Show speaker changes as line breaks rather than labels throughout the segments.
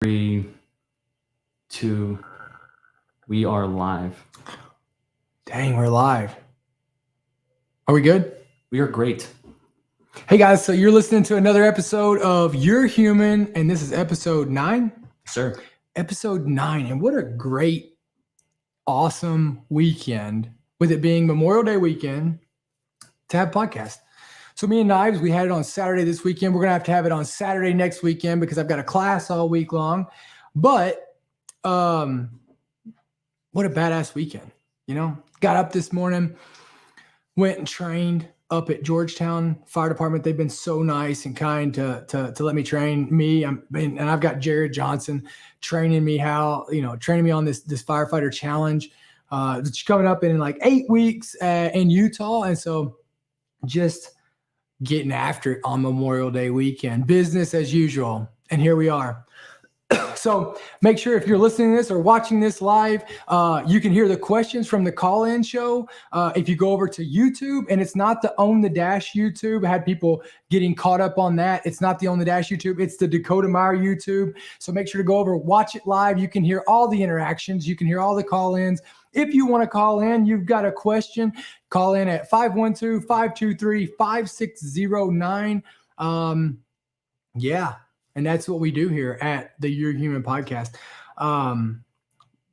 3, 2, we are live.
Dang, we're live. Are we good?
We are great.
Hey guys, so you're listening to another episode of You're Human, and this is episode 9?
Sir.
Episode 9, and what a great, awesome weekend, with it being Memorial Day weekend, to have a podcast. So me and Knives, we had it on Saturday this weekend. We're going to have it on Saturday next weekend because I've got a class all week long. But what a badass weekend, you know? Got up this morning, went and trained up at Georgetown Fire Department. They've been so nice and kind to let me train me. And I've got Jared Johnson training me training me on this firefighter challenge that's coming up in like 8 weeks in Utah. And so just getting after it on Memorial Day weekend, business as usual. And here we are. So make sure if you're listening to this or watching this live, you can hear the questions from the call-in show. If you go over to YouTube, and it's not the On the Dash YouTube. I had people getting caught up on that. It's not the On the Dash YouTube. It's the Dakota Meyer YouTube. So make sure to go over, watch it live. You can hear all the interactions. You can hear all the call-ins. If you want to call in, you've got a question, call in at 512-523-5609. Yeah. And that's what we do here at the You're Human podcast. What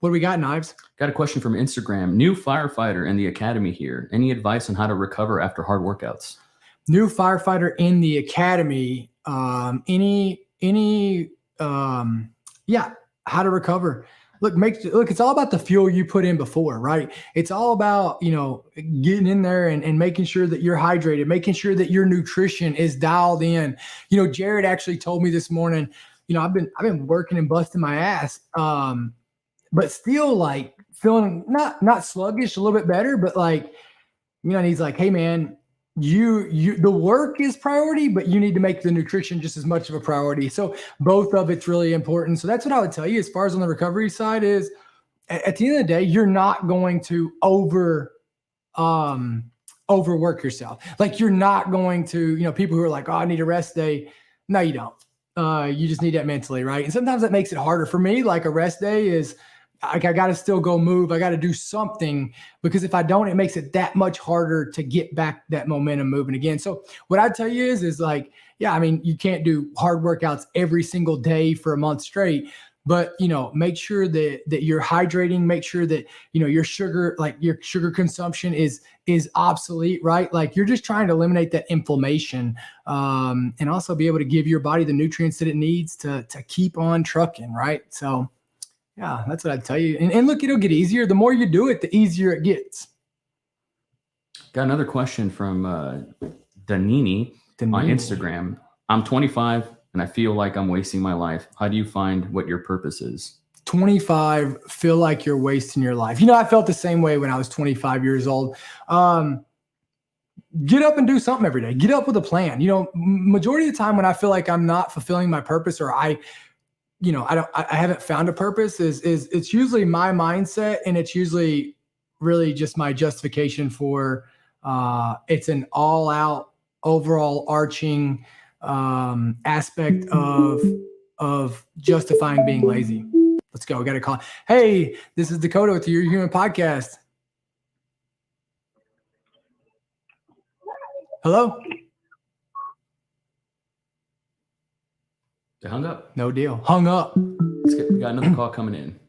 do we got, Knives?
Got a question from Instagram. New firefighter in the academy here. Any advice on how to recover after hard workouts?
New firefighter in the academy. How to recover. Look, it's all about the fuel you put in before, right? It's all about, getting in there and making sure that you're hydrated, making sure that your nutrition is dialed in. Jared actually told me this morning, I've been working and busting my ass, but still like feeling not sluggish, a little bit better, but and he's like, hey man, the work is priority, but you need to make the nutrition just as much of a priority. So both of it's really important. So that's what I would tell you as far as on the recovery side is at the end of the day, you're not going to overwork yourself. Like you're not going to, people who are like, oh, I need a rest day. No, you don't. You just need that mentally, right? And sometimes that makes it harder for me. Like a rest day is I got to still go move. I got to do something because if I don't, it makes it that much harder to get back that momentum moving again. So what I'd tell you is you can't do hard workouts every single day for a month straight, but, make sure that you're hydrating, make sure that, your sugar consumption is obsolete, right? Like you're just trying to eliminate that inflammation and also be able to give your body the nutrients that it needs to keep on trucking, right? So yeah, that's what I'd tell you. And look, it'll get easier. The more you do it, the easier it gets.
Got another question from Danini on Instagram. I'm 25 and I feel like I'm wasting my life. How do you find what your purpose is? 25, feel like you're wasting your life. I felt the same way when I was 25 years old. Get up and do something every day. Get up with a plan. Majority of the time when I feel like I'm not fulfilling my purpose or I haven't found a purpose is it's usually my mindset and it's usually really just my justification for it's an all out overall arching aspect of justifying being lazy. Let's go. We got a call. Hey, this is Dakota with the Your Human podcast. Hello. They hung up.
No deal. Hung up.
We got another call coming in.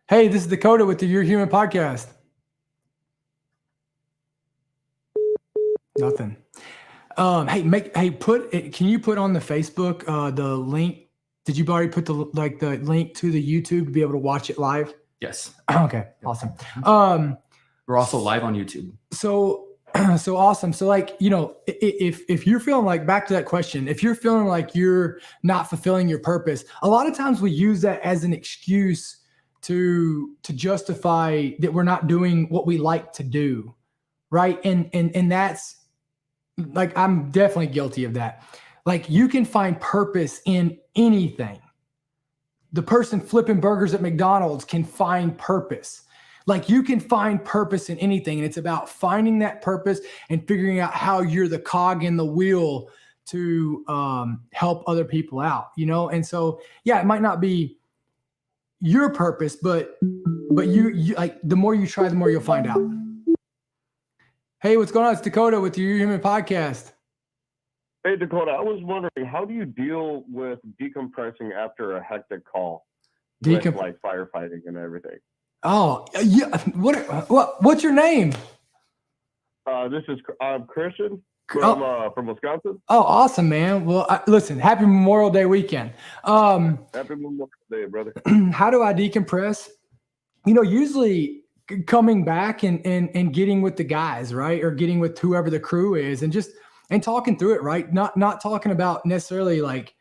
Hey, this is Dakota with the Your Human podcast. Nothing. Can you put on the Facebook the link? Did you already put the link to the YouTube to be able to watch it live?
Yes.
Okay. Awesome.
We're also live on YouTube.
So awesome. So if you're feeling like, back to that question, if you're feeling like you're not fulfilling your purpose, a lot of times we use that as an excuse to justify that we're not doing what we like to do. Right. And that's like, I'm definitely guilty of that. Like you can find purpose in anything. The person flipping burgers at McDonald's can find purpose. Like you can find purpose in anything. And it's about finding that purpose and figuring out how you're the cog in the wheel
to help other people out, you know? And so, yeah, it might not be your purpose, but you like, the more you try, the more you'll find out. Hey, what's going on? It's Dakota with the Your Human Podcast.
Hey, Dakota, I was wondering, how do you deal with decompressing after a hectic call with like firefighting and everything?
Oh, yeah. What's your name?
This is Christian from Wisconsin.
Oh, awesome, man. Well, listen, happy Memorial Day weekend.
Happy Memorial Day, brother.
How do I decompress? You know, usually coming back and getting with the guys, right? Or getting with whoever the crew is and talking through it, right? Not talking about necessarily like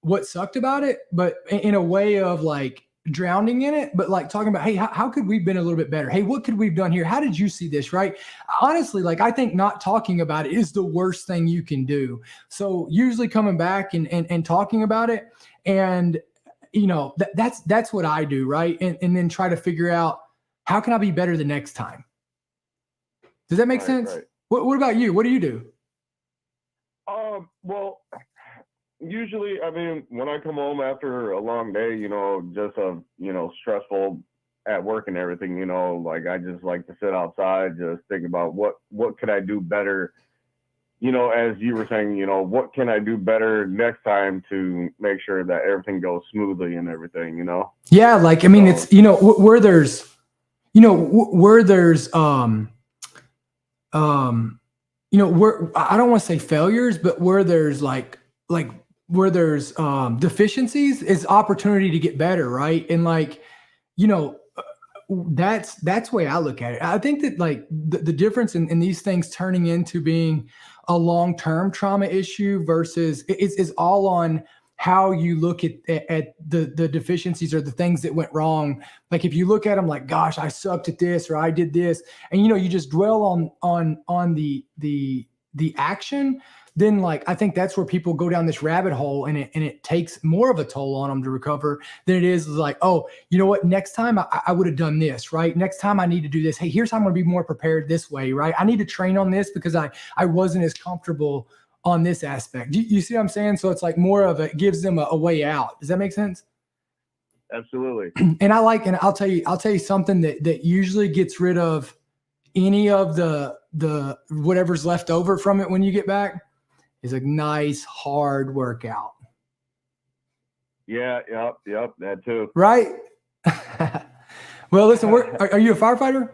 what sucked about it, but in a way of like drowning in it, but like talking about, hey, how could we have been a little bit better? Hey, what could we have done here? How did you see this? Right? Honestly, like I think not talking about it is the worst thing you can do. So usually coming back and talking about it, and you know, that's what I do, right? And then try to figure out how can I be better the next time. Does that make sense? Right. What about you? What do you do?
Well, usually, I mean, when I come home after a long day, you know, just stressful at work and everything, you know, like I just like to sit outside, just think about what could I do better, you know, as you were saying, you know, what can I do better next time to make sure that everything goes smoothly and everything, you know?
Yeah, like I mean, it's, you know, where there's you know, where I don't want to say failures, but where there's like where there's deficiencies is opportunity to get better, right? And like, you know, that's the way I look at it. I think that like the difference in these things turning into being a long-term trauma issue versus is all on how you look at the deficiencies or the things that went wrong. Like if you look at them like, gosh, I sucked at this or I did this, and you know, you just dwell on the action, then like I think that's where people go down this rabbit hole, and it takes more of a toll on them to recover than it is like, oh, you know what, next time I would have done this, right? Next time I need to do this. Hey, here's how I'm gonna be more prepared this way, right? I need to train on this because I wasn't as comfortable on this aspect. You see what I'm saying? So it's like more of it gives them a way out. Does that make sense?
Absolutely.
And I'll tell you something that usually gets rid of any of the whatever's left over from it when you get back is a nice hard workout.
Yeah. Yep. That too.
Right. Well, listen, are you a firefighter?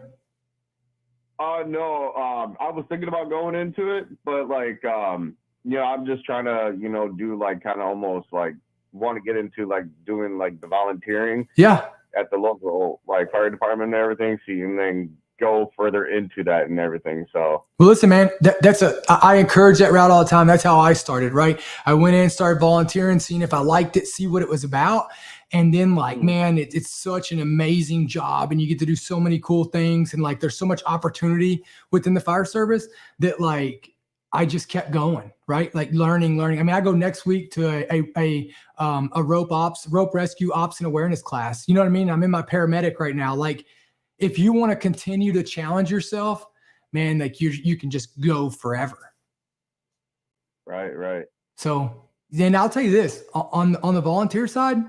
No, I was thinking about going into it, but like, you know, I'm just trying to, you know, do like kind of almost like want to get into like doing like the volunteering.
Yeah.
At the local like fire department and everything. So you can then go further into that and everything. So, well,
listen, man, I encourage that route all the time. That's how I started, right? I went in, started volunteering, seeing if I liked it, see what it was about. And then like, man, it's such an amazing job and you get to do so many cool things. And like, there's so much opportunity within the fire service that like, I just kept going, right? Like learning. I mean, I go next week to a rope rescue ops and awareness class. You know what I mean? I'm in my paramedic right now. Like if you want to continue to challenge yourself, man, like you can just go forever.
Right.
So then I'll tell you this, on the volunteer side,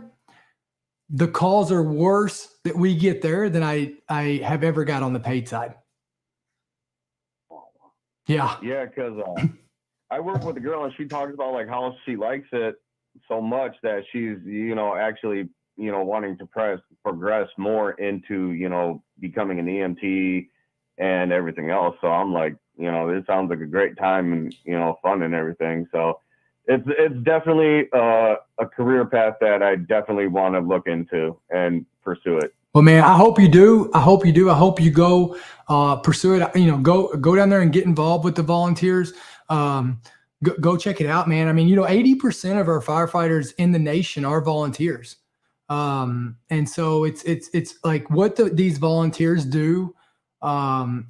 the calls are worse that we get there than I have ever got on the paid side. Yeah.
Yeah, because I work with a girl and she talks about like how she likes it so much that she's, you know, actually, you know, wanting to progress more into, you know, becoming an EMT and everything else. So I'm like, you know, this sounds like a great time and, you know, fun and everything. So it's definitely a career path that I definitely want to look into and pursue it.
Well, man, I hope you do. I hope you go pursue it. You know, go down there and get involved with the volunteers. Go check it out, man. I mean, you know, 80% of our firefighters in the nation are volunteers. And so it's like what these volunteers do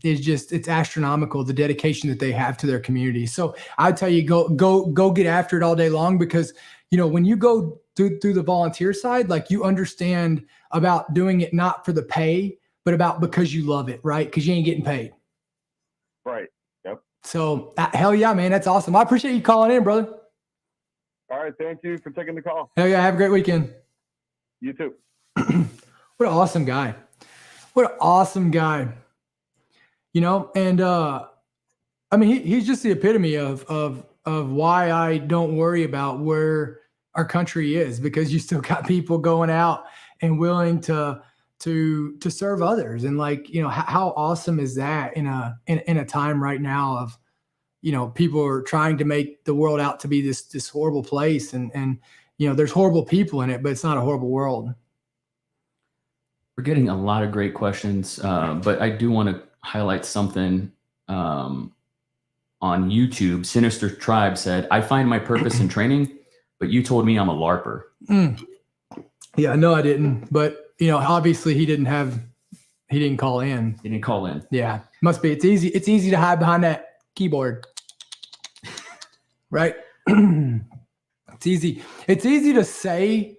is just, it's astronomical, the dedication that they have to their community. So I tell you, go get after it all day long, because, you know, when you go through the volunteer side, like you understand about doing it, not for the pay, but about because you love it, right? Because you ain't getting paid.
Right. Yep.
So hell yeah, man. That's awesome. I appreciate you calling in, brother.
All right. Thank you for taking the call.
Hell yeah. Have a great weekend.
You too.
What an awesome guy. What an awesome guy. You know, and I mean, he's just the epitome of why I don't worry about where our country is, because you still got people going out and willing to serve others. And like, you know, how awesome is that in a time right now of, you know, people are trying to make the world out to be this horrible place. And, you know, there's horrible people in it, but it's not a horrible world.
We're getting a lot of great questions, but I do want to highlight something on YouTube. Sinister Tribe said, I find my purpose in training, but you told me I'm a LARPer.
Yeah, no, I didn't. But, you know, obviously he didn't call in.
He didn't call in.
Yeah, must be. It's easy to hide behind that keyboard. Right? It's easy. It's easy to say.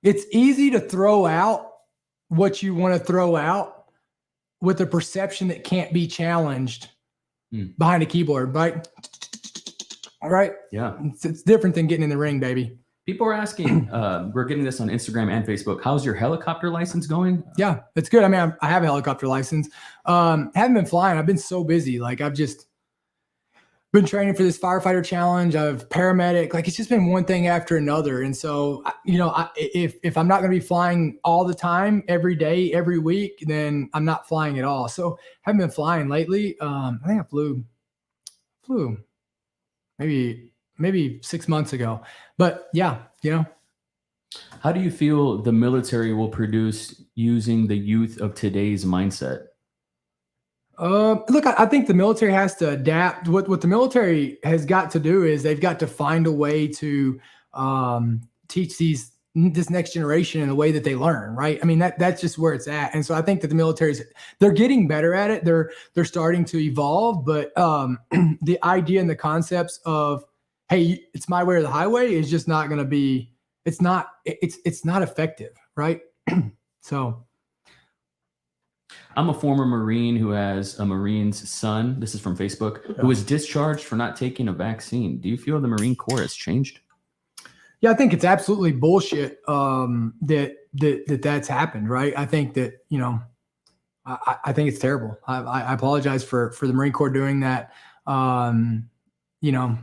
It's easy to throw out what you want to throw out with a perception that can't be challenged behind a keyboard, right? All right.
Yeah.
It's different than getting in the ring, baby.
People are asking, we're getting this on Instagram and Facebook. How's your helicopter license going?
Yeah, it's good. I mean, I have a helicopter license. Haven't been flying. I've been so busy. Like I've just been training for this firefighter challenge. I've paramedic. Like it's just been one thing after another. And so, you know, if I'm not going to be flying all the time, every day, every week, then I'm not flying at all. So haven't been flying lately. I think I flew maybe 6 months ago. But yeah, you know.
How do you feel the military will produce using the youth of today's mindset?
Look, I think the military has to adapt. What the military has got to do is they've got to find a way to teach this next generation in the way that they learn, right? I mean, that's just where it's at. And so I think that the they're getting better at it. They're starting to evolve, but the idea and the concepts of, hey, it's my way or the highway is just not going to be. It's not effective, right? So.
I'm a former Marine who has a Marine's son. This is from Facebook, who was discharged for not taking a vaccine. Do you feel the Marine Corps has changed?
Yeah, I think it's absolutely bullshit that's happened, right? I think that, you know, I think it's terrible. I apologize for the Marine Corps doing that. You know,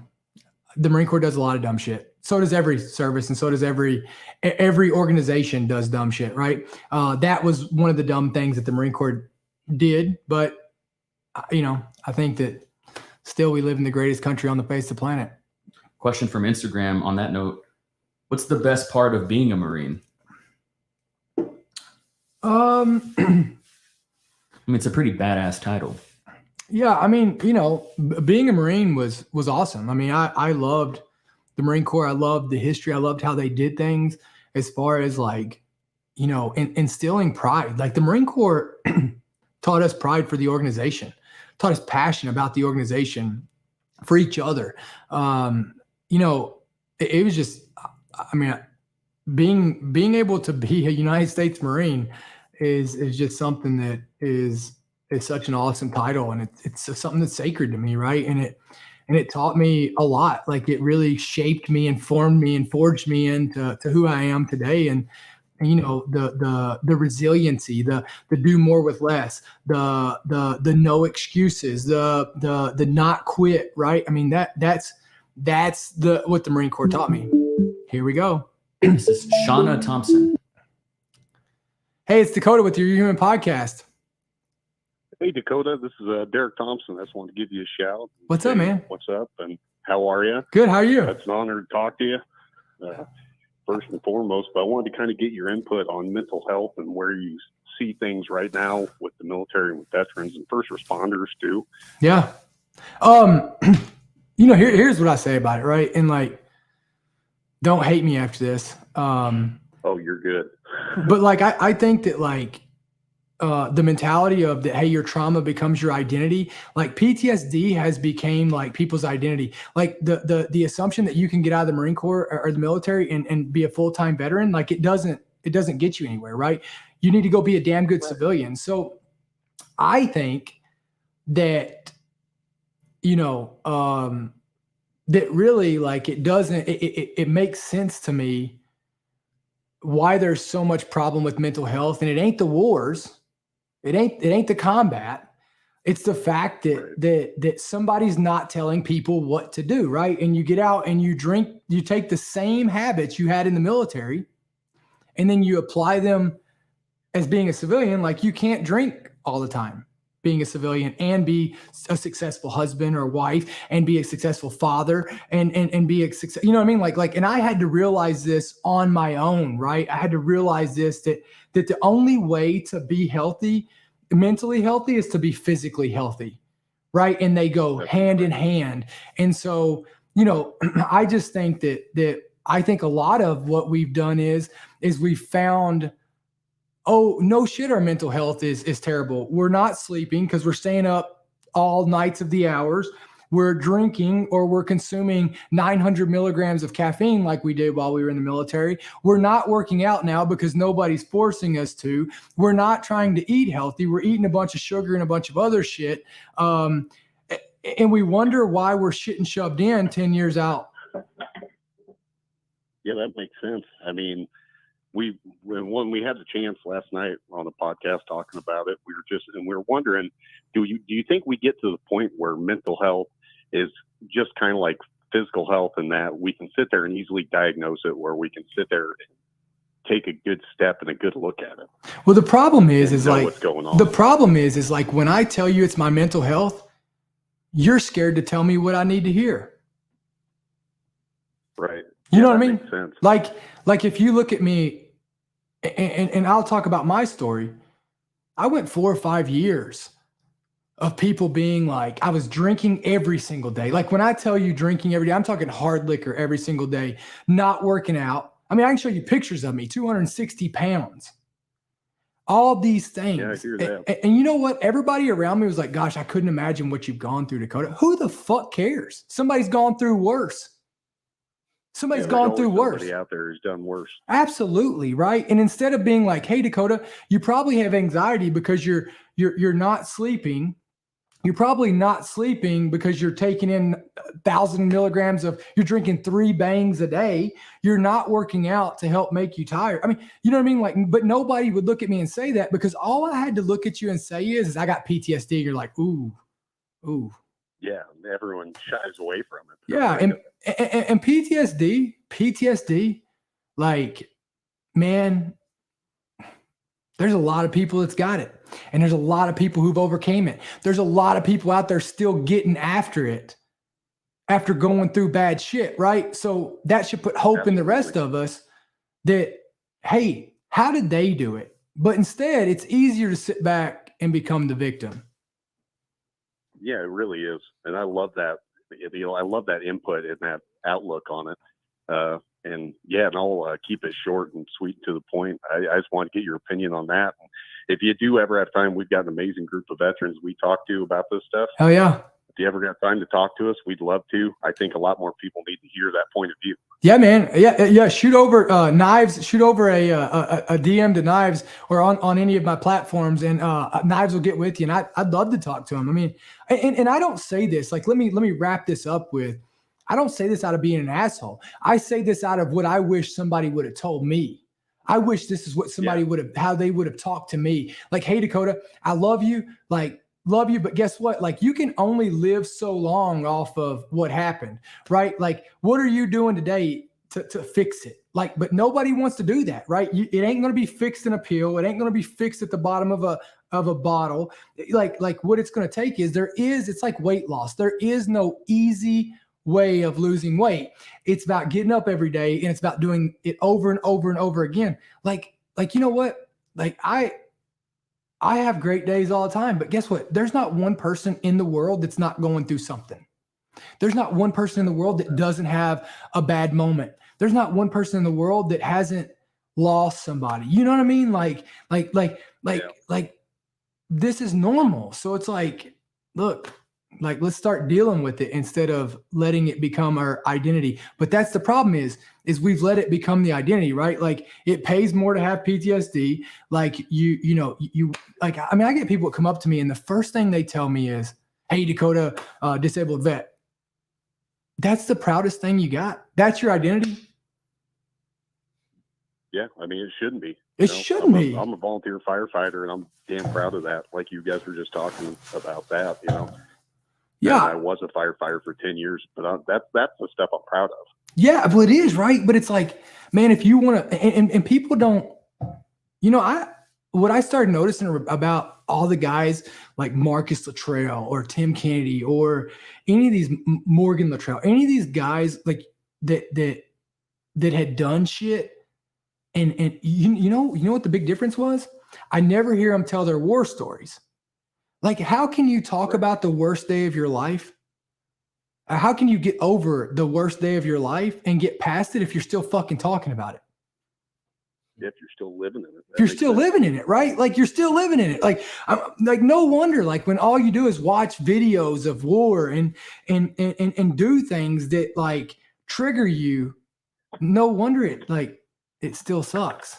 the Marine Corps does a lot of dumb shit. So does every service, and so does every organization does dumb shit, right? That was one of the dumb things that the Marine Corps did. But, you know, I think that still we live in the greatest country on the face of the planet.
Question from Instagram on that note. What's the best part of being a Marine? I mean, it's a pretty badass title.
Yeah, I mean, you know, being a Marine was awesome. I mean, I loved the Marine Corps. I loved the history. I loved how they did things as far as like, you know, instilling pride. Like the Marine Corps taught us pride for the organization, taught us passion about the organization, for each other. You know, it was just, I mean, being able to be a United States Marine is just something that is such an awesome title, and it's something that's sacred to me, right? And it taught me a lot. Like it really shaped me and formed me and forged me into who I am today. And you know, the resiliency, the do more with less, the no excuses, the not quit, right? I mean, that's what the Marine Corps taught me. Here we go.
This is Shauna Thompson.
Hey, it's Dakota with your Human Podcast.
Hey, Dakota, this is Derek Thompson. I just wanted to give you a shout.
What's up, man?
What's up, and how are you?
Good. How are you?
It's an honor to talk to you, first and foremost. But I wanted to kind of get your input on mental health and where you see things right now with the military and with veterans and first responders too.
Yeah. You know, here's what I say about it, right? And like, don't hate me after this.
Oh, you're good.
But like, I think that like, the mentality of that, hey, your trauma becomes your identity. Like PTSD has became like people's identity. Like the assumption that you can get out of the Marine Corps or the military and be a full-time veteran, like it doesn't get you anywhere, right? You need to go be a damn good civilian. So I think that, you know,
that really like, it makes sense to me why there's so much problem with mental health. And it ain't the wars. It ain't the combat. It's the fact that somebody's not telling people what to do, right? And you get out and you drink, you take the same habits you had in the military, and then you apply them as being a civilian. Like, you can't drink all the time being a civilian and be a successful husband or wife and be a successful father and be a success. You know what I mean? Like, and I had to realize this on my own, right? I had to realize this, that the only way to be healthy, mentally healthy, is to be physically healthy, right? And they go hand in hand. And so, you know, I just think that I think a lot of what we've done is we found, oh, no shit, our mental health is terrible. We're not sleeping because we're staying up all nights of the hours. We're drinking or we're consuming 900 milligrams of caffeine like we did while we were in the military. We're not working out now because nobody's forcing us to. We're not trying to eat healthy. We're eating a bunch of sugar and a bunch of other shit. And we wonder why we're shit and shoved in 10 years out.
Yeah, that makes sense. I mean, when we had the chance last night on the podcast talking about it, we were wondering, do you think we get to the point where mental health is just kind of like physical health, and that we can sit there and easily diagnose it, where we can sit there and take a good step and a good look at it?
Well, the problem is like,
what's going on.
The problem is like, when I tell you it's my mental health, you're scared to tell me what I need to hear.
Right.
You know what I mean?
Makes sense.
Like if you look at me, and I'll talk about my story. I went 4 or 5 years of people being like, I was drinking every single day. Like, when I tell you drinking every day, I'm talking hard liquor every single day, not working out. I mean, I can show you pictures of me, 260 pounds, all these things.
Yeah, I hear that.
And you know what? Everybody around me was like, gosh, I couldn't imagine what you've gone through, Dakota. Who the fuck cares? Somebody's gone through worse. Somebody's gone through worse.
Somebody out there who's done worse.
Absolutely, right. And instead of being like, hey, Dakota, you probably have anxiety because you're not sleeping. You're probably not sleeping because you're taking in 1,000 milligrams you're drinking 3 bangs a day. You're not working out to help make you tired. I mean, you know what I mean? Like, but nobody would look at me and say that, because all I had to look at you and say is I got PTSD. You're like, ooh.
Yeah, everyone shies away from it.
Yeah, and PTSD, like, man, there's a lot of people that's got it. And there's a lot of people who've overcame it. There's a lot of people out there still getting after it after going through bad shit, right? So that should put hope in the rest of us that, hey, how did they do it? But instead, it's easier to sit back and become the victim.
Yeah, it really is. And I love that. I love that input and that outlook on it. And I'll keep it short and sweet and to the point. I just want to get your opinion on that. If you do ever have time, we've got an amazing group of veterans we talk to about this stuff.
Hell yeah.
If you ever got time to talk to us, we'd love to. I think a lot more people need to hear that point of view.
Yeah, man. Yeah. Shoot over Knives. Shoot over a DM to Knives or on any of my platforms, and Knives will get with you. And I'd love to talk to him. I mean, and I don't say this, like, let me wrap this up with, I don't say this out of being an asshole. I say this out of what I wish somebody would have told me. I wish this is what somebody how they would have talked to me. Like, hey, Dakota, I love you. Love you, but guess what? Like, you can only live so long off of what happened, right? Like, what are you doing today to fix it? Like, but nobody wants to do that, right? It ain't going to be fixed in a pill. It ain't going to be fixed at the bottom of a bottle. Like what it's going to take is it's like weight loss. There is no easy way of losing weight. It's about getting up every day, and it's about doing it over and over and over again. Like, you know what? Like, I have great days all the time, but guess what? There's not one person in the world that's not going through something. There's not one person in the world that doesn't have a bad moment. There's not one person in the world that hasn't lost somebody. You know what I mean? Like this is normal. So it's like, look, like, let's start dealing with it instead of letting it become our identity. But that's the problem is we've let it become the identity, right? Like, it pays more to have PTSD. Like, you like, I mean, I get people that come up to me and the first thing they tell me is, hey, Dakota, disabled vet.
that's the proudest thing you got. That's your identity.
Yeah, I mean, it shouldn't be.
It shouldn't be.
I'm a volunteer firefighter, and I'm damn proud of that. Like you guys were just talking about that, you know.
Yeah,
and I was a firefighter for 10 years, but that's the stuff I'm proud of.
Yeah, well, it is, right? But it's like, man, if you want to, and people don't, you know, what I started noticing about all the guys like Marcus Luttrell or Tim Kennedy or any of these Morgan Luttrell, any of these guys like that had done shit, and you know what the big difference was? I never hear them tell their war stories. Like, how can you talk about the worst day of your life? How can you get over the worst day of your life and get past it if you're still fucking talking about it?
If you're still living in it.
You're still living in it, right? Like you're still living in it. Like no wonder, like when all you do is watch videos of war and do things that like trigger you, no wonder it still sucks.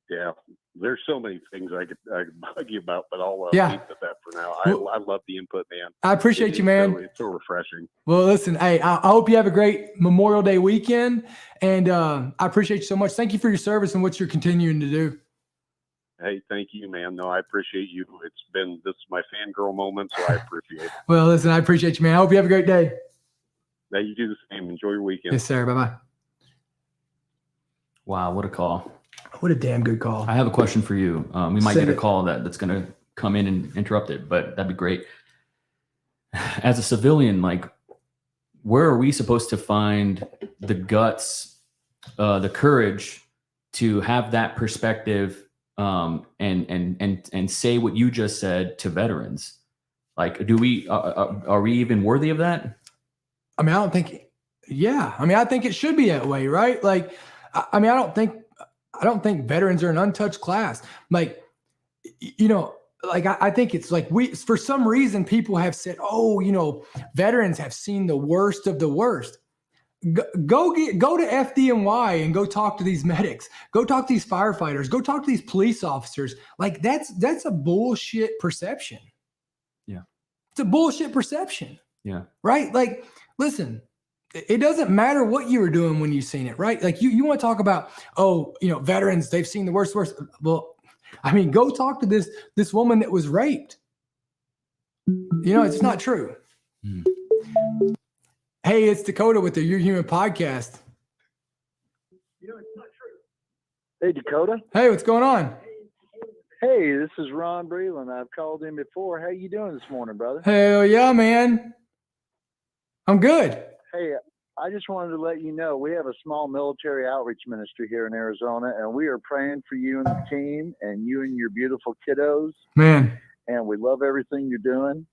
Yeah. There's so many things I could bug you about, but I'll leave it at that for now. I love the input, man.
I appreciate you, man.
It's so refreshing.
Well, listen, hey, I hope you have a great Memorial Day weekend, and I appreciate you so much. Thank you for your service and what you're continuing to do.
Hey, thank you, man. No, I appreciate you. This is my fangirl moment, so I appreciate it.
Well, listen, I appreciate you, man. I hope you have a great day.
Now you do the same. Enjoy your weekend.
Yes, sir. Bye-bye.
Wow, what a call.
What a damn good call.
I have a question for you. We might get a call that's going to come in and interrupt it, but that'd be great. As a civilian, like, where are we supposed to find the guts, the courage to have that perspective and say what you just said to veterans? Like, are we even worthy of that?
I mean, I don't think, yeah. I mean, I think it should be that way, right? Like, I mean, I don't think veterans are an untouched class. Like, you know, like I think it's like for some reason people have said, oh, you know, veterans have seen the worst of the worst. Go to FDNY and go talk to these medics. Go talk to these firefighters. Go talk to these police officers. Like that's a bullshit perception.
Yeah,
it's a bullshit perception.
Yeah,
right. Like, listen. It doesn't matter what you were doing when you seen it, right? Like you want to talk about, oh, you know, veterans, they've seen the worst. Well, I mean, go talk to this woman that was raped. You know, it's not true. Hey, it's Dakota with the You're Human podcast. You know, it's not true.
Hey, Dakota.
Hey, what's going on?
Hey, this is Ron Breland. I've called in before. How you doing this morning, brother?
Hell yeah, man. I'm good.
Hey, I just wanted to let you know we have a small military outreach ministry here in Arizona, and we are praying for you and the team and you and your beautiful kiddos.
Man.
And we love everything you're doing.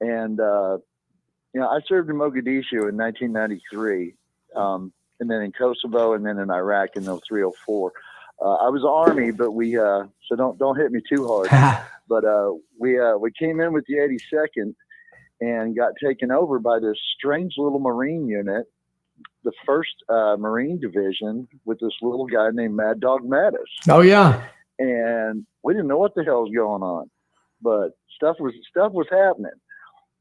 And, you know, I served in Mogadishu in 1993, and then in Kosovo, and then in Iraq in 0304. I was Army, but so don't hit me too hard. But we came in with the 82nd. And got taken over by this strange little Marine unit, the 1st Marine Division, with this little guy named Mad Dog Mattis.
Oh yeah.
And we didn't know what the hell was going on, but stuff was happening,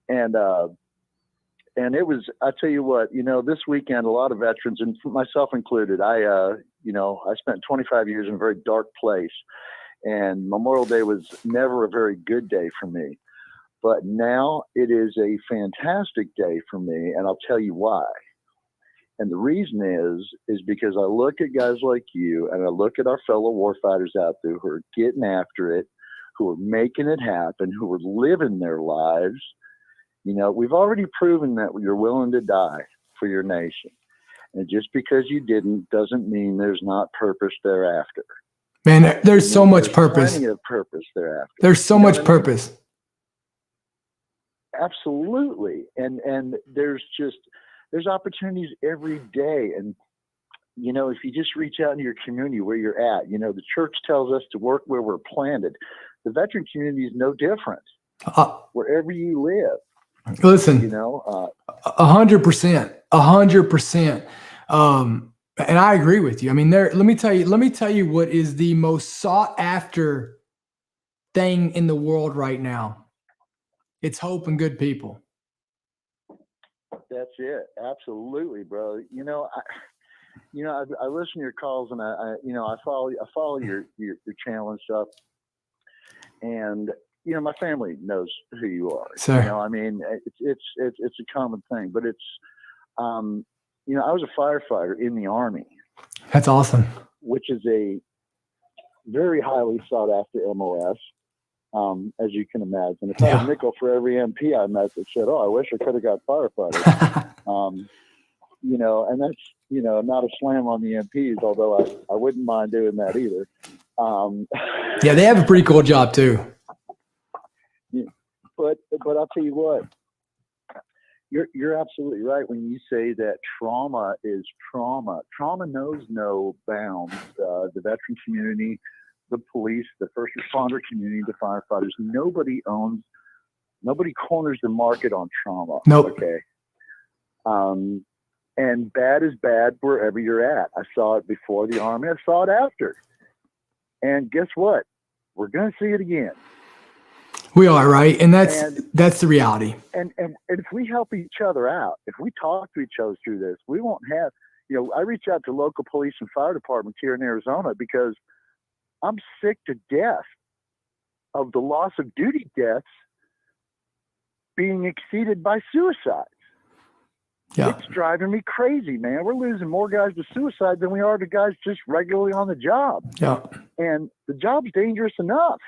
and it was. I tell you what, you know, this weekend a lot of veterans, and myself included, I spent 25 years in a very dark place, and Memorial Day was never a very good day for me. But now it is a fantastic day for me, and I'll tell you why. And the reason is because I look at guys like you, and I look at our fellow warfighters out there who are getting after it, who are making it happen, who are living their lives. You know, we've already proven that you're willing to die for your nation. And just because you didn't doesn't mean there's not purpose thereafter.
Man, there's so much purpose.
Plenty of purpose thereafter.
There's so much purpose.
Absolutely. And there's opportunities every day. And, you know, if you just reach out into your community where you're at, you know, the church tells us to work where we're planted. The veteran community is no different. Wherever you live.
Listen,
you know,
100%, 100%. And I agree with you. I mean, let me tell you what is the most sought after thing in the world right now. It's hope and good people.
That's it. Absolutely, bro. I listen to your calls, and I follow your channel and stuff. And my family knows who you are.
Sir.
I mean, it's a common thing, but it's I was a firefighter in the Army.
That's awesome.
Which is a very highly sought after MOS, as you can imagine. If I had a nickel for every MP I met that said, "Oh, I wish I could have got firefighter," and that's not a slam on the MPs, although I wouldn't mind doing that either.
Yeah, they have a pretty cool job too.
But I'll tell you what, you're absolutely right when you say that trauma is trauma. Trauma knows no bounds. The veteran community, the police, the first responder community, the firefighters, nobody corners the market on trauma.
Nope.
Okay. And bad is bad wherever you're at. I saw it before the Army. I saw it after. And guess what? We're going to see it again.
We are, right? And that's the reality.
And if we help each other out, if we talk to each other through this, we won't have, I reach out to local police and fire departments here in Arizona because I'm sick to death of the loss of duty deaths being exceeded by suicides.
Yeah.
It's driving me crazy, man. We're losing more guys to suicide than we are to guys just regularly on the job.
Yeah.
And the job's dangerous enough.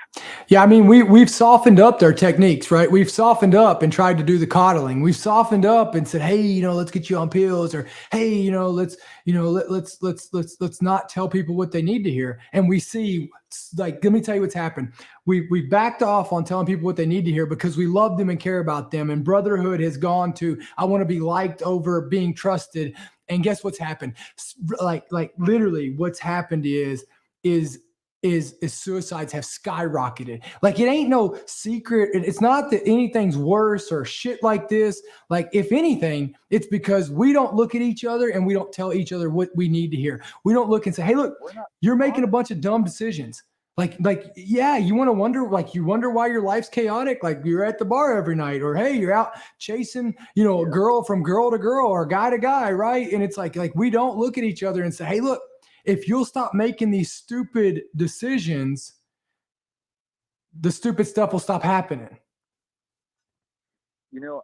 Yeah, I mean, we've softened up their techniques, right? We've softened up and tried to do the coddling. We've softened up and said, "Hey, let's get you on pills," or "Hey, let's not tell people what they need to hear." And we see, let me tell you what's happened. We backed off on telling people what they need to hear because we love them and care about them. And brotherhood has gone to, I want to be liked over being trusted. And guess what's happened? Like literally, what's happened is suicides have skyrocketed. Like, it ain't no secret. It's not that anything's worse or shit like this. Like, if anything, it's because we don't look at each other and we don't tell each other what we need to hear. We don't look and say, "Hey, look, you're making a bunch of dumb decisions." Yeah, you wonder why your life's chaotic. Like, you're at the bar every night, or hey, you're out chasing, a girl from girl to girl or guy to guy, right? And it's like we don't look at each other and say, "Hey, look, if you'll stop making these stupid decisions, the stupid stuff will stop happening."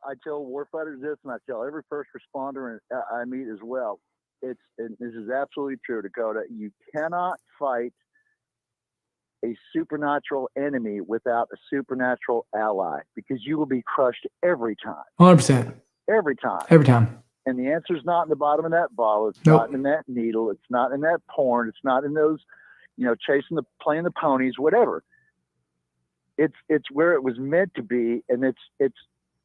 I tell warfighters this, and I tell every first responder I meet as well. And this is absolutely true, Dakota. You cannot fight a supernatural enemy without a supernatural ally, because you will be crushed every time.
100%.
Every time.
Every time.
And the answer is not in the bottom of that bottle. It's
Nope.
not in that needle. It's not in that porn. It's not in those, playing the ponies, whatever. It's where it was meant to be. And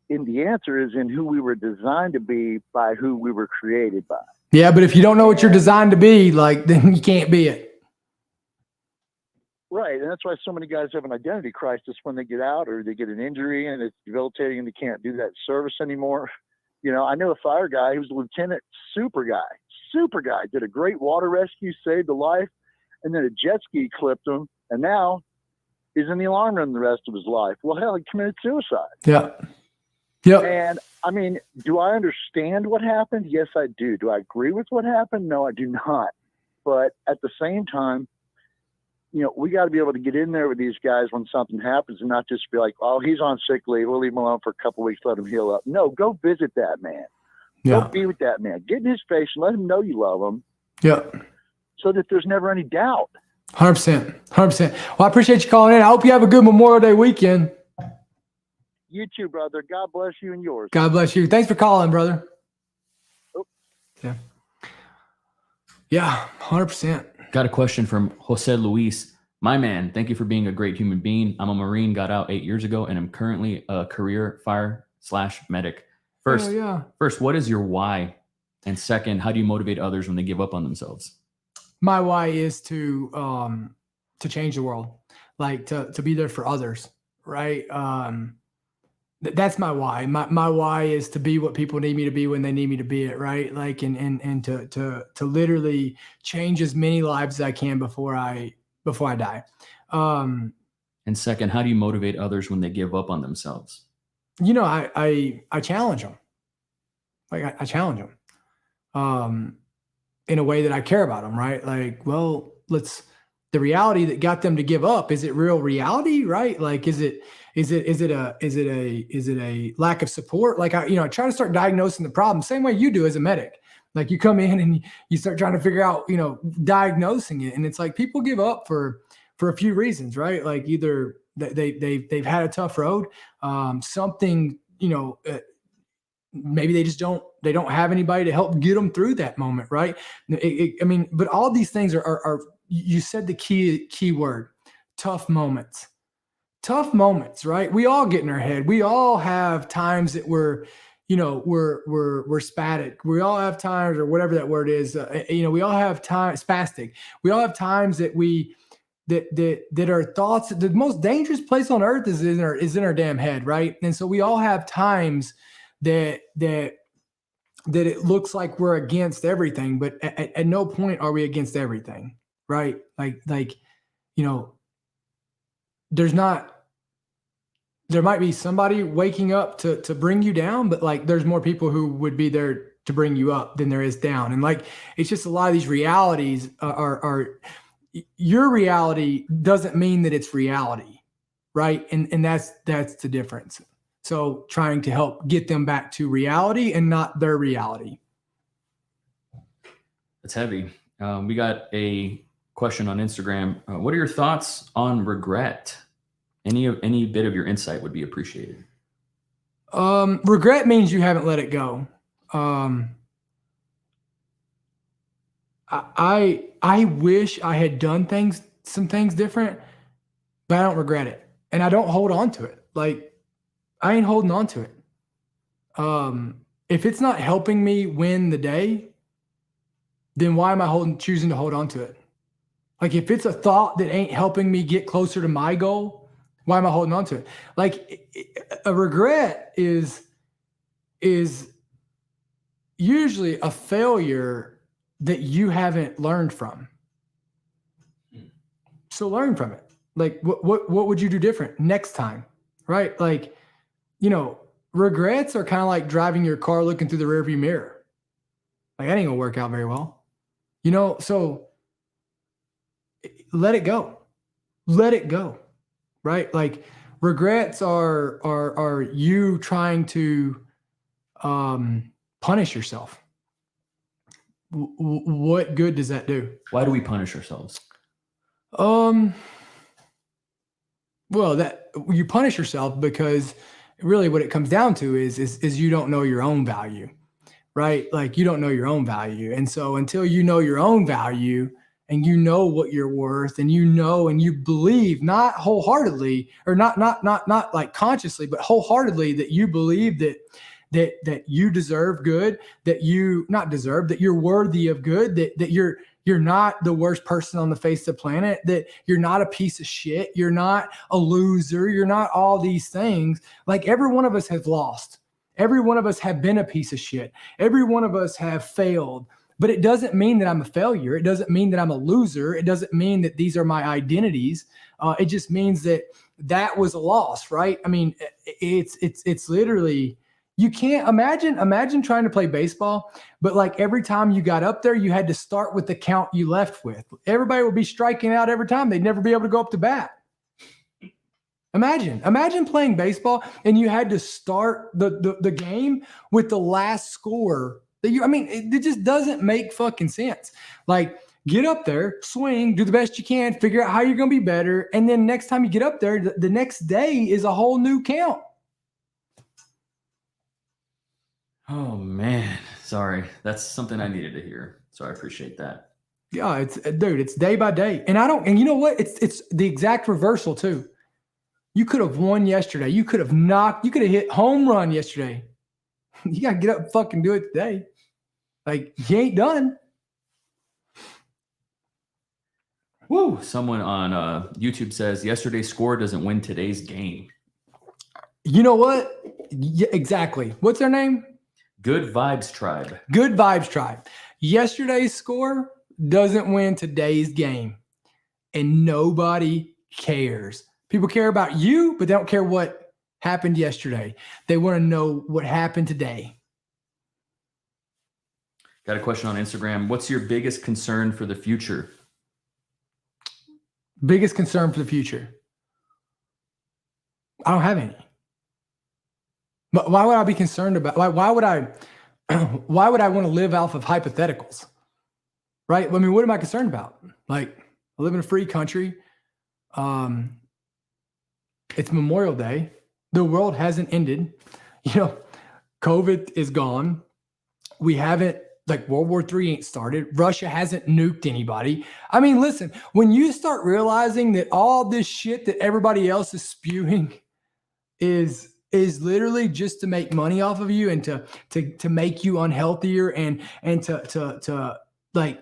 the answer is in who we were designed to be by who we were created by.
Yeah. But if you don't know what you're designed to be, then you can't be it.
Right. And that's why so many guys have an identity crisis when they get out, or they get an injury and it's debilitating and they can't do that service anymore. I know a fire guy. He was a lieutenant, super guy, did a great water rescue, saved a life, and then a jet ski clipped him, and now he's in the alarm room the rest of his life. Well, hell, he committed suicide.
Yeah. Yep.
And I mean, do I understand what happened? Yes, I do. Do I agree with what happened? No, I do not. But at the same time, we got to be able to get in there with these guys when something happens and not just be like, "Oh, he's on sick leave. We'll leave him alone for a couple of weeks, let him heal up." No, go visit that man.
Yeah.
Go be with that man. Get in his face and let him know you love him.
Yeah.
So that there's never any doubt.
100%. 100%. Well, I appreciate you calling in. I hope you have a good Memorial Day weekend.
You too, brother. God bless you and yours.
God bless you. Thanks for calling, brother.
Oh.
Yeah. Yeah, 100%.
Got a question from Jose Luis. "My man, thank you for being a great human being. I'm a Marine, got out 8 years ago, and I'm currently a career fire/medic. First, what is your why? And second, how do you motivate others when they give up on themselves?"
My why is to change the world, like to be there for others, right? That's my why. My why is to be what people need me to be when they need me to be it, right? Like, and to literally change as many lives as I can before I die.
And second, how do you motivate others when they give up on themselves?
I challenge them.
Like I challenge them in a way that I care about them, right? Like, well, the reality that got them to give up, is it real reality, right? Like, is it a lack of support? Like I try to start diagnosing the problem same way you do as a medic. Like you come in and you start trying to figure out, diagnosing it. And it's like people give up for a few reasons, right? Like either they've had a tough road, something, maybe they don't have anybody to help get them through that moment, right? But all these things are you said the key word, tough moments, right? We all get in our head. We all have times that we're spastic. We all have times, or whatever that word is. We all have time spastic. We all have times that that our thoughts. The most dangerous place on earth is in our damn head, right? And so we all have times that it looks like we're against everything, but at no point are we against everything, right? There might be somebody waking up to bring you down, but like there's more people who would be there to bring you up than there is down. And like, it's just a lot of these realities are your reality doesn't mean that it's reality, right? And that's the difference. So trying to help get them back to reality and not their reality.
That's heavy. We got a question on Instagram. What are your thoughts on regret? Any bit of your insight would be appreciated.
Regret means you haven't let it go. I wish I had done some things different, but I don't regret it. And I don't hold on to it. Like, I ain't holding on to it. If it's not helping me win the day, then why am I choosing to hold on to it? Like, if it's a thought that ain't helping me get closer to my goal, why am I holding on to it? Like, a regret is usually a failure that you haven't learned from. So learn from it. Like, what would you do different next time? Right? Like, regrets are kind of like driving your car looking through the rearview mirror. Like, that ain't gonna work out very well. So let it go. Let it go. Right? Like, regrets are you trying to punish yourself. What good does that do?
Why do we punish ourselves?
Well, that you punish yourself because really what it comes down to is you don't know your own value, right? Like, you don't know your own value. And so until you know your own value and you know what you're worth, and and you believe, not wholeheartedly, or not like consciously, but wholeheartedly, that you believe that you deserve good, that you're worthy of good, that you're not the worst person on the face of the planet, that you're not a piece of shit, you're not a loser, you're not all these things. Like, every one of us has lost. Every one of us have been a piece of shit. Every one of us have failed. But it doesn't mean that I'm a failure. It doesn't mean that I'm a loser. It doesn't mean that these are my identities. It just means that was a loss, right? I mean, it's literally, you can't imagine trying to play baseball, but like every time you got up there, you had to start with the count you left with. Everybody would be striking out every time. They'd never be able to go up to bat. Imagine playing baseball and you had to start the game with the last score. It just doesn't make fucking sense. Like, get up there, swing, do the best you can, figure out how you're going to be better. And then next time you get up there, the next day is a whole new count.
Oh man, sorry. That's something I needed to hear. So I appreciate that.
Yeah, it's day by day. And you know what? It's the exact reversal too. You could have won yesterday. You could have hit home run yesterday. You got to get up and fucking do it today. Like, you ain't done.
Woo! Someone on YouTube says yesterday's score doesn't win today's game.
You know what? Yeah, exactly. What's their name?
Good Vibes Tribe.
Good Vibes Tribe. Yesterday's score doesn't win today's game. And nobody cares. People care about you, but they don't care what happened yesterday. They want to know what happened today.
Got a question on Instagram. What's your biggest concern for the future?
Biggest concern for the future? I don't have any. But why would I be concerned about? Why would I? Why would I want to live off of hypotheticals? Right? I mean, what am I concerned about? Like, I live in a free country. It's Memorial Day. The world hasn't ended. COVID is gone. We haven't, like, World War III ain't started. Russia hasn't nuked anybody. I mean, listen, when you start realizing that all this shit that everybody else is spewing is literally just to make money off of you and to make you unhealthier and to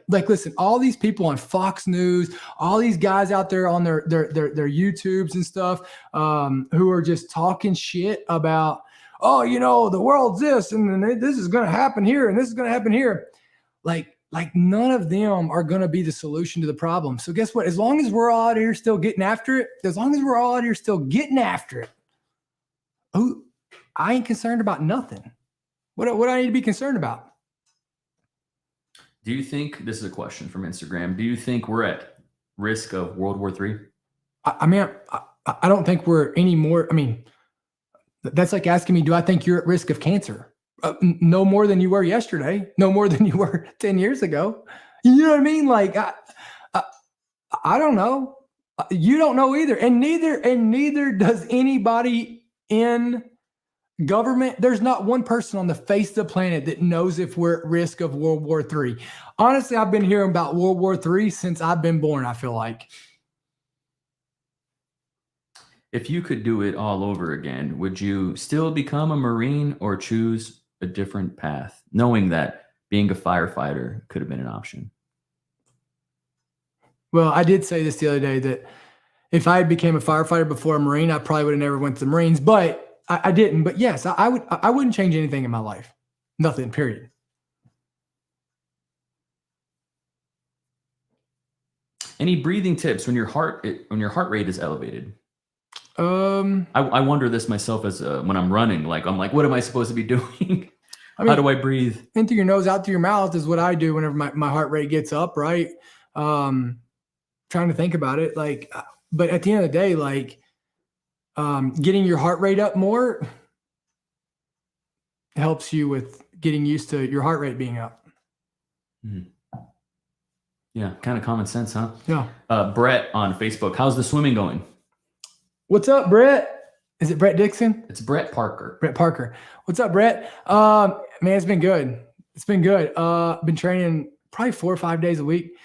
listen, all these people on Fox News, all these guys out there on their YouTubes and stuff, who are just talking shit about, oh, the world's this and this is going to happen here and this is going to happen here. Like none of them are going to be the solution to the problem. So guess what? As long as we're all out here still getting after it, I ain't concerned about nothing. What do I need to be concerned about?
Do you think, this is a question from Instagram, do you think we're at risk of World War III?
I don't think we're any more. I mean, that's like asking me, do I think you're at risk of cancer? No more than you were yesterday. No more than you were 10 years ago. You know what I mean? Like, I don't know. You don't know either. And neither does anybody in government. There's not one person on the face of the planet that knows if we're at risk of World War III. Honestly, I've been hearing about World War III since I've been born, I feel like.
If you could do it all over again, would you still become a Marine or choose a different path, knowing that being a firefighter could have been an option?
Well, I did say this the other day that if I had became a firefighter before a Marine, I probably would have never went to the Marines, but I didn't. But yes, I wouldn't change anything in my life. Nothing, period.
Any breathing tips when your heart rate is elevated?
I
wonder this myself as when I'm running. Like, I'm like, what am I supposed to be doing? How do I breathe?
In through your nose, out through your mouth is what I do whenever my heart rate gets up, right? Trying to think about it. Like, but at the end of the day, like, getting your heart rate up more helps you with getting used to your heart rate being up.
Mm-hmm. Yeah, kind of common sense, huh?
Yeah.
Brett on Facebook, how's the swimming going?
What's up, Brett? Is it Brett Dixon?
It's Brett Parker.
Brett Parker. What's up, Brett? Man, it's been good. It's been good. Been training probably 4 or 5 days a week.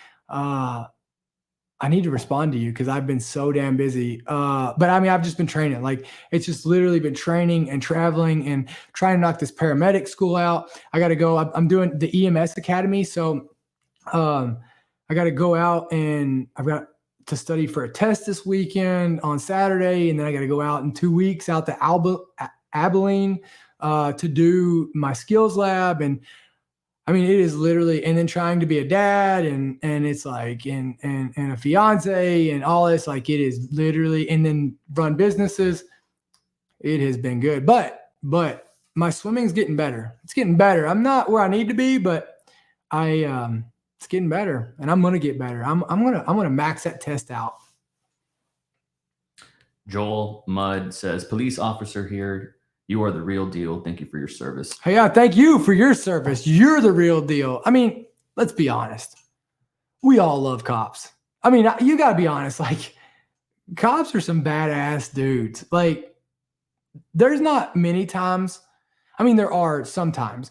I need to respond to you because I've been so damn busy. But I mean, I've just been training. Like, it's just literally been training and traveling and trying to knock this paramedic school out. I got to go. I'm doing the EMS Academy. So I got to go out and I've got to study for a test this weekend on Saturday. And then I got to go out in 2 weeks out to Abilene to do my skills lab. And I mean, it is literally, and then trying to be a dad and it's like, and a fiance and all this, like, it is literally, and then run businesses. It has been good, but my swimming's getting better. It's getting better. I'm not where I need to be, but it's getting better and I'm going to get better. I'm going to max that test out.
Joel Mudd says, police officer here. You are the real deal. Thank you for your service.
Hey, yeah, thank you for your service. You're the real deal. I mean, let's be honest. We all love cops. I mean, you got to be honest. Like, cops are some badass dudes. Like, there's not many times. I mean, there are sometimes.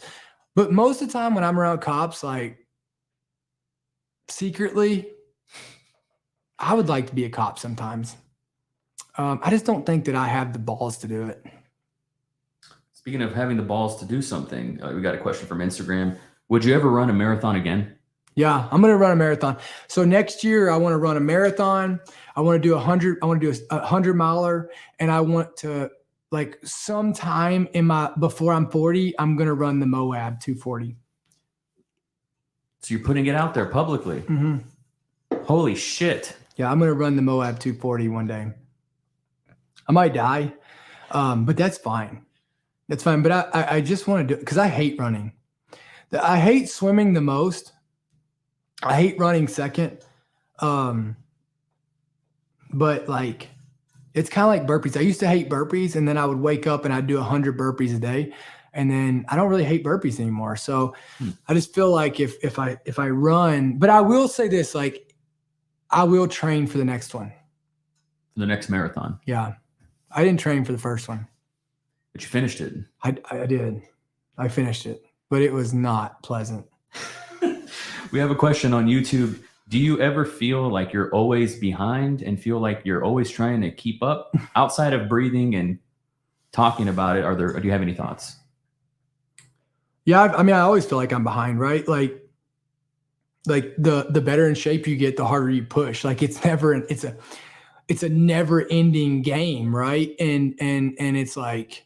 But most of the time when I'm around cops, like, secretly, I would like to be a cop sometimes. I just don't think that I have the balls to do it.
Speaking of having the balls to do something, we got a question from Instagram. Would you ever run a marathon again?
Yeah, I'm going to run a marathon. So next year I want to run a marathon. I want to do 100. I want to do a 100-miler, and I want to, like, sometime before I'm 40, I'm going to run the Moab 240.
So you're putting it out there publicly.
Mm-hmm.
Holy shit.
Yeah, I'm going to run the Moab 240 one day. I might die, but that's fine. That's fine. But I just want to do it because I hate running. I hate swimming the most. I hate running second. But like, it's kind of like burpees. I used to hate burpees, and then I would wake up and I'd do 100 burpees a day. And then I don't really hate burpees anymore. So I just feel like if I run, but I will say this, like, I will train for the next one.
For the next marathon.
Yeah. I didn't train for the first one.
But you finished it.
I did. I finished it, but it was not pleasant.
We have a question on YouTube. Do you ever feel like you're always behind and feel like you're always trying to keep up outside of breathing and talking about it? Do you have any thoughts?
Yeah. I mean, I always feel like I'm behind, right? Like the better in shape you get, the harder you push. Like it's a never ending game. Right. And it's like,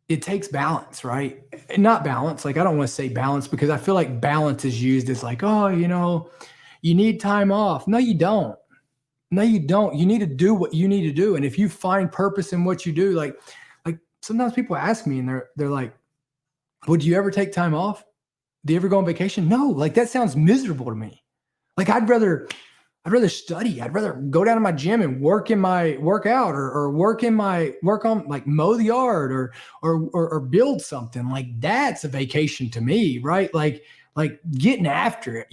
it takes balance, right? And not balance. Like, I don't want to say balance because I feel like balance is used as like, oh, you need time off. No, you don't. No, you don't. You need to do what you need to do. And if you find purpose in what you do, like sometimes people ask me and they're like, would you ever take time off? Do you ever go on vacation? No, like that sounds miserable to me. Like I'd rather study. I'd rather go down to my gym and work out or work on like mow the yard or build something. Like that's a vacation to me, right? Like getting after it.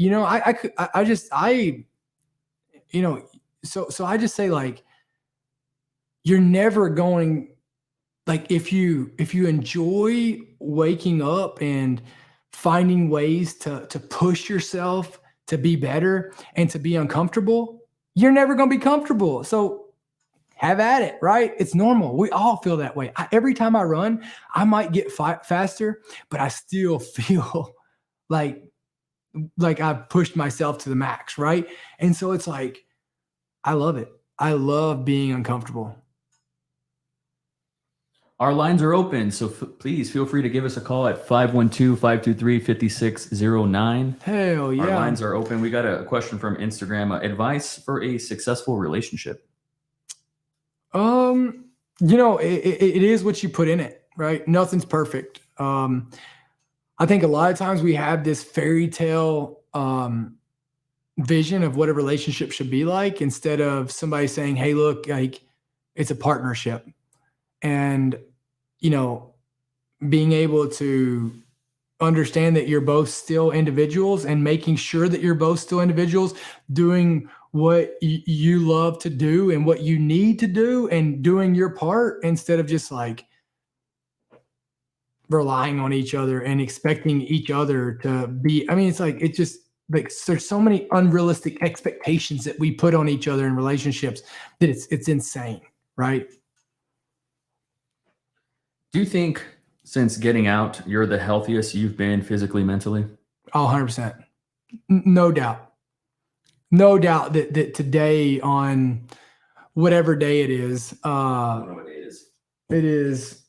So I just say, like, you're never going, like, if you enjoy waking up and finding ways to push yourself to be better and to be uncomfortable, you're never going to be comfortable. So have at it, right? It's normal. We all feel that way. Every time I run, I might get faster, but I still feel like I've pushed myself to the max, right? And so it's like, I love it. I love being uncomfortable.
Our lines are open, so please feel free to give us a call at 512-523-5609.
Hell yeah.
Our lines are open. We got a question from Instagram. Advice for a successful relationship.
It is what you put in it, right? Nothing's perfect. I think a lot of times we have this fairy tale vision of what a relationship should be like, instead of somebody saying, hey, look, like, it's a partnership. And, being able to understand that you're both still individuals and making sure that you're both still individuals doing what you love to do and what you need to do and doing your part, instead of just like relying on each other and expecting each other to be. I mean, it's like, it just, like, there's so many unrealistic expectations that we put on each other in relationships that it's insane, right?
Do you think since getting out, you're the healthiest you've been physically, mentally?
Oh, 100%. No doubt. No doubt that today, on whatever day it is, it is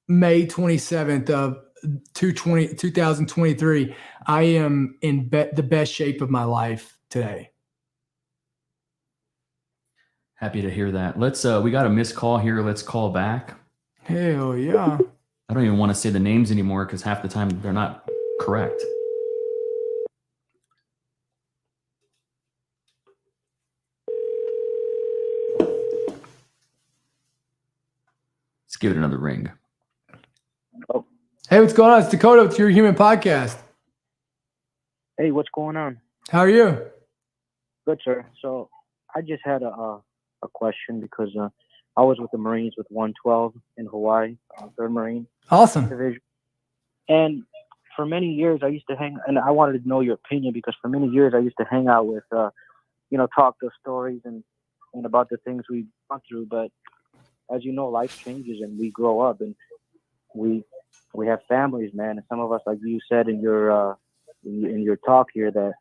May 27th of 2023. I am in the best shape of my life today.
Happy to hear that. We got a missed call here. Let's call back.
Hell yeah.
I don't even want to say the names anymore because half the time they're not correct. Let's give it another ring.
Oh.
Hey, what's going on? It's Dakota with Your Human Podcast.
Hey, what's going on?
How are you?
Good, sir. So I just had a question because I was with the Marines with 112 in Hawaii, 3rd Marine
Awesome.
Division. And for many years, I used to and I wanted to know your opinion, because for many years I used to hang out with, talk those stories and about the things we've gone through. But as you know, life changes and we grow up and we have families, man. And some of us, like you said in your talk here, that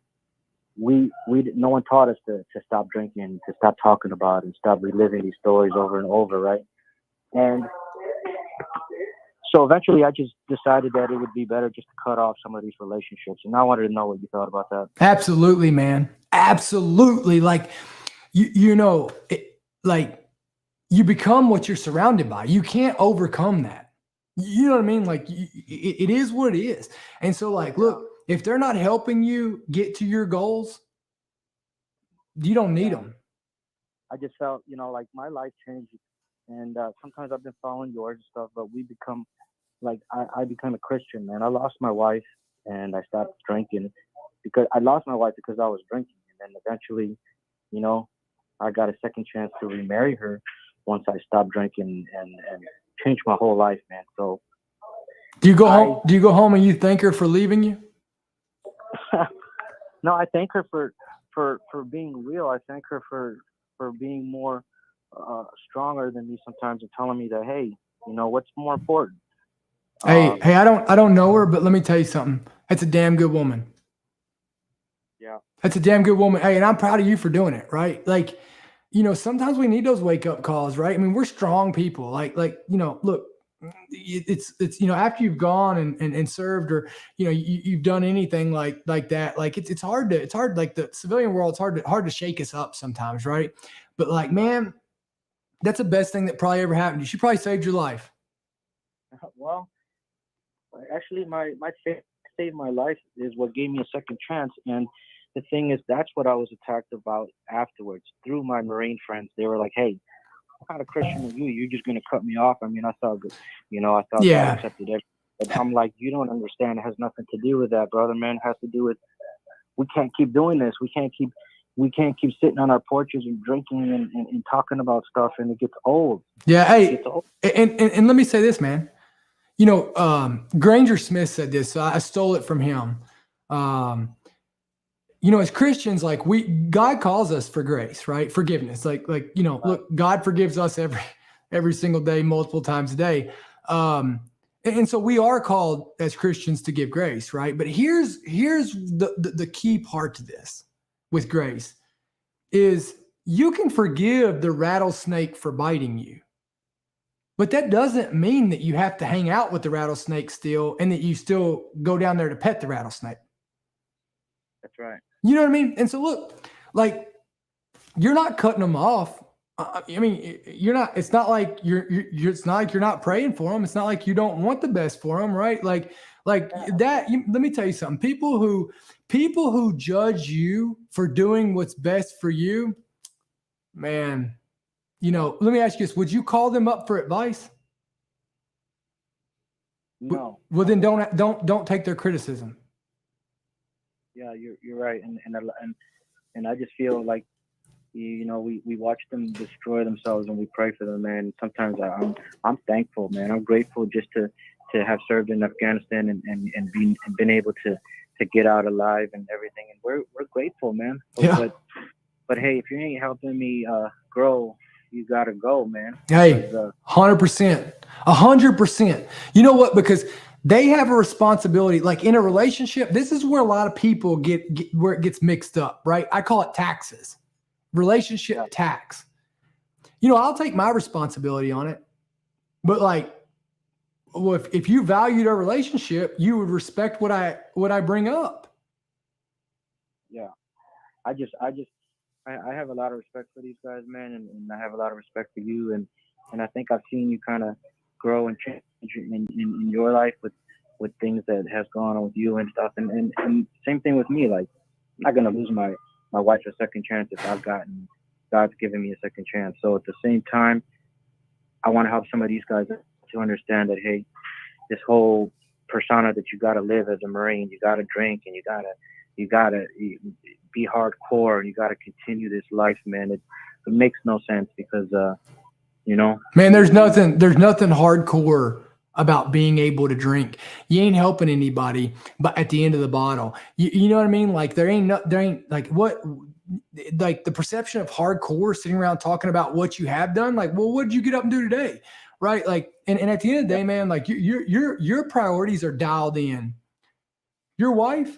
no one taught us to stop drinking, to stop talking about it, and stop reliving these stories over and over, right? And so eventually I just decided that it would be better just to cut off some of these relationships. And I wanted to know what you thought about that.
Absolutely, man. Absolutely. Like, like, you become what you're surrounded by. You can't overcome that. You know what I mean? Like it is what it is. And so like, look, if they're not helping you get to your goals, you don't need them.
I just felt, like my life changed, and sometimes I've been following yours and stuff, but we become like I become a Christian, man. I lost my wife, and I stopped drinking because I lost my wife because I was drinking, and then eventually, I got a second chance to remarry her once I stopped drinking and changed my whole life, man. So
do you go home? Do you go home and you thank her for leaving you?
No, I thank her for being real. I thank her for being more stronger than me sometimes and telling me that, hey, what's more important.
Hey, I don't know her, but let me tell you something. That's a damn good woman.
Yeah.
That's a damn good woman. Hey, and I'm proud of you for doing it, right? Like, sometimes we need those wake up calls, right? I mean, we're strong people. Like, look, it's after you've gone and served, or you've done anything like that, like it's hard like the civilian world, it's hard to shake us up sometimes, right? But like, man, that's the best thing that probably ever happened to you. She probably saved your life.
Well, actually, my faith saved my life is what gave me a second chance. And the thing is, that's what I was attacked about afterwards through my Marine friends. They were like, hey, what kind of Christian are you? You're just going to cut me off. I mean, I thought God accepted it. But I'm like, you don't understand. It has nothing to do with that, brother, man. It has to do with, we can't keep doing this. We can't keep sitting on our porches and drinking and talking about stuff, and it gets old.
Yeah. Hey, and let me say this, man. Granger Smith said this, so I stole it from him. As Christians, like God calls us for grace, right? Forgiveness. Look, God forgives us every single day, multiple times a day. And so we are called as Christians to give grace, right? But here's the key part to this with grace is you can forgive the rattlesnake for biting you. But that doesn't mean that you have to hang out with the rattlesnake still and that you still go down there to pet the rattlesnake.
That's right.
You know what I mean? And so look, like you're not cutting them off. I mean, you're not, it's not like it's not like you're not praying for them. It's not like you don't want the best for them, right? Like that, let me tell you something. People who judge you for doing what's best for you, man, let me ask you this. Would you call them up for advice?
No.
Well, then don't take their criticism.
Yeah, you're right. And I just feel like, we watch them destroy themselves and we pray for them, man. Sometimes I'm thankful, man. I'm grateful just to have served in Afghanistan and been able to get out alive and everything. And we're grateful, man.
Yeah.
But hey, if you ain't helping me grow, you gotta go, man.
Hey, 100%, 100%. You know what? Because they have a responsibility, like in a relationship. This is where a lot of people get where it gets mixed up, right? I call it taxes, relationship tax. I'll take my responsibility on it, but if you valued our relationship, you would respect what I bring up.
Yeah, I have a lot of respect for these guys, man, and I have a lot of respect for you, and I think I've seen you kind of grow and change in your life with things that has gone on with you and stuff, and same thing with me. Like, I'm not gonna lose my wife a second chance if God's given me a second chance. So at the same time, I want to help some of these guys to understand that, hey, this whole persona that you got to live as a Marine, you got to drink and you got to be hardcore and you got to continue this life, man. It makes no sense because,
man, there's nothing hardcore about being able to drink. You ain't helping anybody, but at the end of the bottle, you know what I mean? Like there ain't like what, like the perception of hardcore sitting around talking about what you have done. Like, well, what did you get up and do today? Right. Like, and at the end of the day, man, like your priorities are dialed in. Your wife,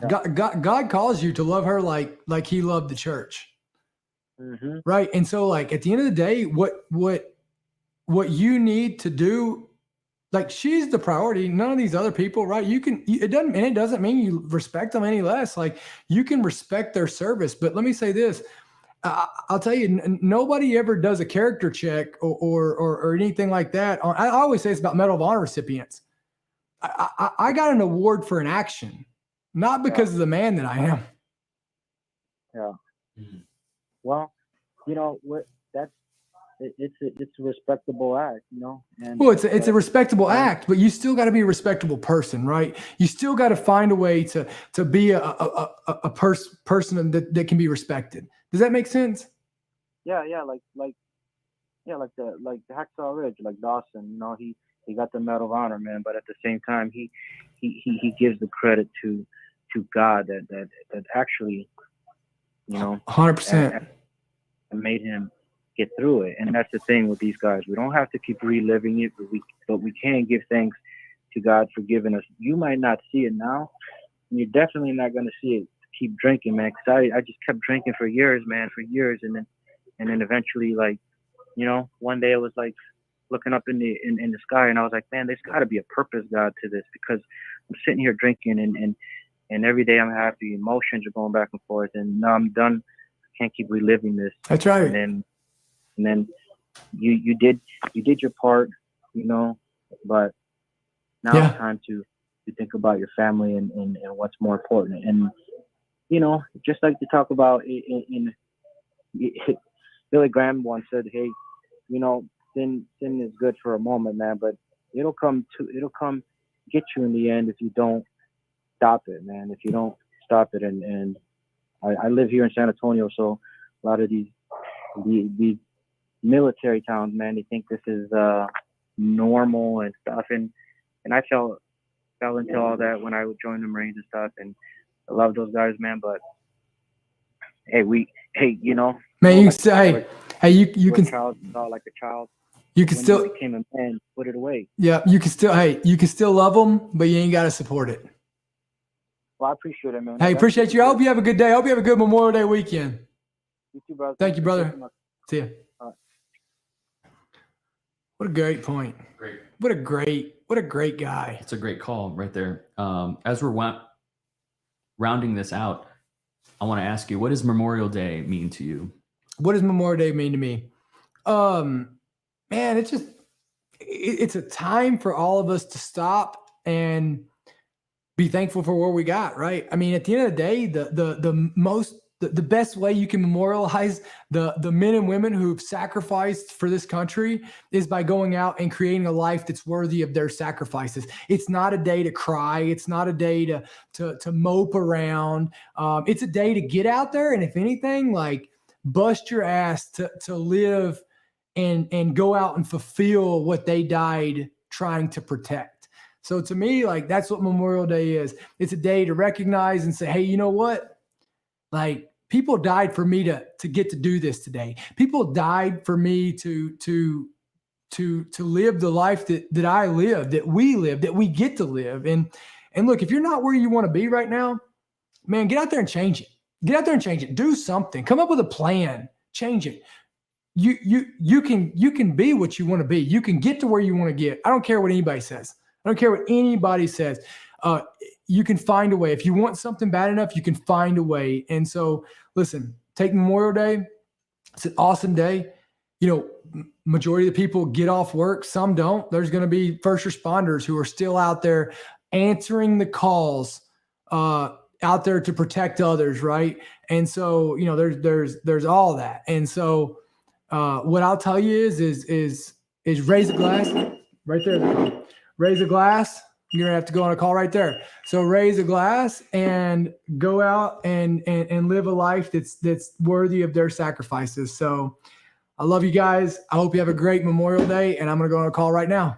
God calls you to love her like he loved the church.
Mm-hmm.
Right. And so like at the end of the day, what you need to do, like she's the priority, none of these other people, right? It doesn't mean you respect them any less. Like you can respect their service, but let me say this, I'll tell you, nobody ever does a character check or anything like that. I always say it's about Medal of Honor recipients. I got an award for an action, not because of the man that I am.
Yeah. Well, you know what? It's a respectable act, you know. And
well, it's a respectable act, but you still got to be a respectable person, right? You still got to find a way to be a person that can be respected. Does that make sense?
Yeah, like the Hacksaw Ridge, like Dawson, you know, he got the Medal of Honor, man, but at the same time he gives the credit to God that actually, you know,
100%
made him get through it. And that's the thing with these guys. We don't have to keep reliving it, but we can give thanks to God for giving us. You might not see it now, and you're definitely not going to see it. Keep drinking, man, because I just kept drinking for years, man, and then eventually, like, you know, one day I was like looking up in the sky, and I was like, man, there's got to be a purpose, God, to this, because I'm sitting here drinking and every day I'm happy, emotions are going back and forth, and now I'm done. I can't keep reliving this.
That's right.
And then you did your part, you know, but now it's time to think about your family and what's more important. And, you know, just like to talk about in Billy Graham once said, hey, you know, sin is good for a moment, man, but it'll come get you in the end if you don't stop it, man. If you don't stop it. And I live here in San Antonio, so a lot of these military towns, man, they think this is normal and stuff, and I fell into all that when I would join the Marines and stuff, and I love those guys, man. But hey, you know,
man, you
like,
can say, hey, you can
like a child.
You can
when
still
you became a man, put it away.
Yeah, you can still love them, but you ain't got to support it.
Well, I appreciate it, man.
Hey, appreciate you. I hope you have a good day. I hope you have a good Memorial Day weekend.
You too, brother.
Thank you, brother. See ya.
Right.
What a great point.
Great.
What a great guy.
It's a great call right there. As we're rounding this out, I want to ask you, what does Memorial Day mean to you?
What does Memorial Day mean to me? Man, it's a time for all of us to stop and be thankful for what we got, right? I mean, at the end of the day, the best way you can memorialize the men and women who've sacrificed for this country is by going out and creating a life that's worthy of their sacrifices. It's not a day to cry. It's not a day to mope around. It's a day to get out there and, if anything, like, bust your ass to live and go out and fulfill what they died trying to protect. So to me, like, that's what Memorial Day is. It's a day to recognize and say, hey, you know what? Like, people died for me to get to do this today. People died for me to live the life that I live, that we get to live. And look, if you're not where you want to be right now, man, get out there and change it. Get out there and change it. Do something. Come up with a plan. Change it. You can be what you want to be. You can get to where you want to get. I don't care what anybody says. I don't care what anybody says. You can find a way. If you want something bad enough, you can find a way. And so, listen, take Memorial Day. It's an awesome day. You know, majority of the people get off work. Some don't. There's going to be first responders who are still out there answering the calls, out there to protect others, right? And so, you know, there's all that. And so, what I'll tell you is raise a glass right there. Raise a glass. You're gonna have to go on a call right there. So raise a glass and go out and live a life that's worthy of their sacrifices. So I love you guys. I hope you have a great Memorial Day, and I'm gonna go on a call right now.